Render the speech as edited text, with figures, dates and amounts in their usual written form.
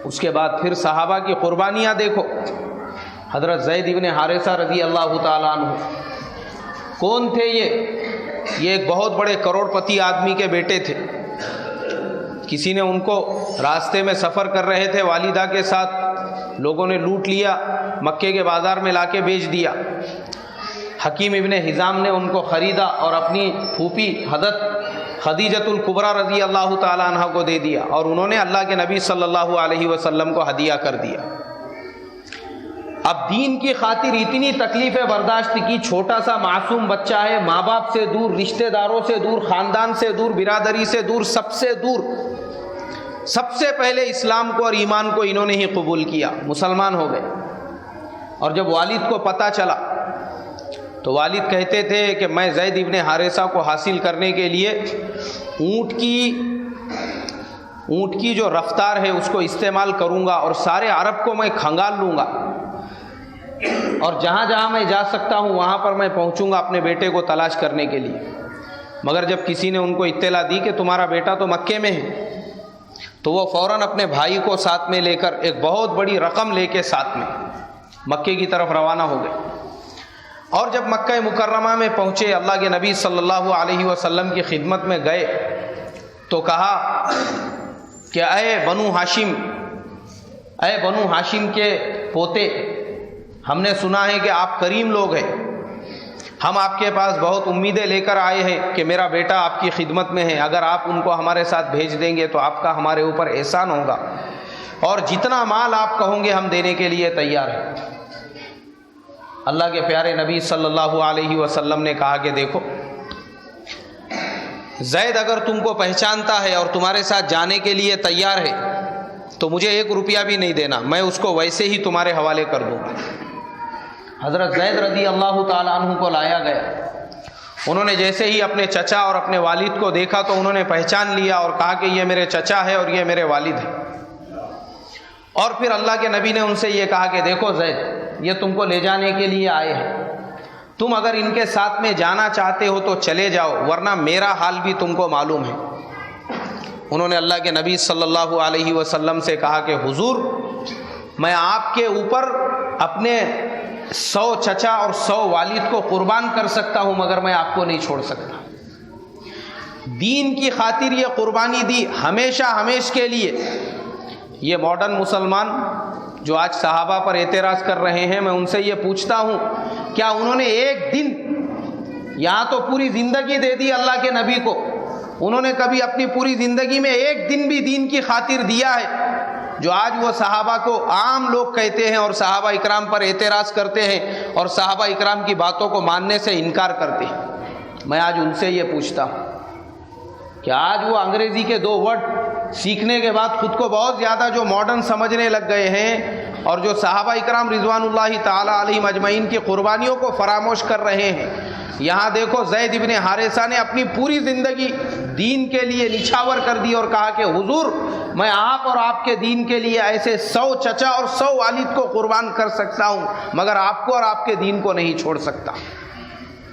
اس کے بعد پھر صحابہ کی قربانیاں دیکھو. حضرت زید ابن حارثہ رضی اللہ تعالیٰ عنہ کون تھے؟ یہ ایک بہت بڑے کروڑ پتی آدمی کے بیٹے تھے. کسی نے ان کو راستے میں سفر کر رہے تھے والدہ کے ساتھ، لوگوں نے لوٹ لیا، مکے کے بازار میں لا کے بیچ دیا. حکیم ابن حزام نے ان کو خریدا اور اپنی پھوپھی حضرت خدیجۃ الکبریٰ رضی اللہ تعالیٰ عنہ کو دے دیا، اور انہوں نے اللہ کے نبی صلی اللہ علیہ وسلم کو ہدیہ کر دیا. اب دین کی خاطر اتنی تکلیفیں برداشت کی. چھوٹا سا معصوم بچہ ہے، ماں باپ سے دور، رشتہ داروں سے دور، خاندان سے دور، برادری سے دور، سب سے دور. سب سے پہلے اسلام کو اور ایمان کو انہوں نے ہی قبول کیا، مسلمان ہو گئے. اور جب والد کو پتہ چلا تو والد کہتے تھے کہ میں زید ابن حارثہ کو حاصل کرنے کے لیے اونٹ کی جو رفتار ہے اس کو استعمال کروں گا، اور سارے عرب کو میں کھنگال لوں گا، اور جہاں جہاں میں جا سکتا ہوں وہاں پر میں پہنچوں گا اپنے بیٹے کو تلاش کرنے کے لیے. مگر جب کسی نے ان کو اطلاع دی کہ تمہارا بیٹا تو مکے میں ہے، تو وہ فوراً اپنے بھائی کو ساتھ میں لے کر ایک بہت بڑی رقم لے کے ساتھ میں مکے کی طرف روانہ ہو گئے. اور جب مکہ مکرمہ میں پہنچے، اللہ کے نبی صلی اللہ علیہ وسلم کی خدمت میں گئے تو کہا کہ اے بنو ہاشم کے پوتے، ہم نے سنا ہے کہ آپ کریم لوگ ہیں، ہم آپ کے پاس بہت امیدیں لے کر آئے ہیں کہ میرا بیٹا آپ کی خدمت میں ہے، اگر آپ ان کو ہمارے ساتھ بھیج دیں گے تو آپ کا ہمارے اوپر احسان ہوگا، اور جتنا مال آپ کہوں گے ہم دینے کے لیے تیار ہیں. اللہ کے پیارے نبی صلی اللہ علیہ وسلم نے کہا کہ دیکھو، زید اگر تم کو پہچانتا ہے اور تمہارے ساتھ جانے کے لیے تیار ہے تو مجھے 1 روپیہ بھی نہیں دینا، میں اس کو ویسے ہی تمہارے حوالے کر دوں گا. حضرت زید رضی اللہ تعالیٰ عنہ کو لایا گیا. انہوں نے جیسے ہی اپنے چچا اور اپنے والد کو دیکھا تو انہوں نے پہچان لیا اور کہا کہ یہ میرے چچا ہے اور یہ میرے والد ہیں. اور پھر اللہ کے نبی نے ان سے یہ کہا کہ دیکھو زید، یہ تم کو لے جانے کے لیے آئے ہیں، تم اگر ان کے ساتھ میں جانا چاہتے ہو تو چلے جاؤ، ورنہ میرا حال بھی تم کو معلوم ہے. انہوں نے اللہ کے نبی صلی اللہ علیہ وسلم سے کہا کہ حضور، میں آپ کے اوپر اپنے 100 چچا اور 100 والد کو قربان کر سکتا ہوں، مگر میں آپ کو نہیں چھوڑ سکتا. دین کی خاطر یہ قربانی دی، ہمیشہ کے لیے. یہ ماڈرن مسلمان جو آج صحابہ پر اعتراض کر رہے ہیں، میں ان سے یہ پوچھتا ہوں، کیا انہوں نے ایک دن، یہاں تو پوری زندگی دے دی اللہ کے نبی کو، انہوں نے کبھی اپنی پوری زندگی میں ایک دن بھی دین کی خاطر دیا ہے؟ جو آج وہ صحابہ کو عام لوگ کہتے ہیں اور صحابہ اکرام پر اعتراض کرتے ہیں اور صحابہ اکرام کی باتوں کو ماننے سے انکار کرتے ہیں. میں آج ان سے یہ پوچھتا ہوں کہ آج وہ انگریزی کے 2 ورڈ سیکھنے کے بعد خود کو بہت زیادہ جو ماڈرن سمجھنے لگ گئے ہیں اور جو صحابہ اکرام رضوان اللہ تعالی علیہم اجمعین کی قربانیوں کو فراموش کر رہے ہیں. یہاں دیکھو، زید ابن حارثہ نے اپنی پوری زندگی دین کے لیے نچھاور کر دی اور کہا کہ حضور، میں آپ اور آپ کے دین کے لیے ایسے 100 چچا اور 100 والد کو قربان کر سکتا ہوں، مگر آپ کو اور آپ کے دین کو نہیں چھوڑ سکتا.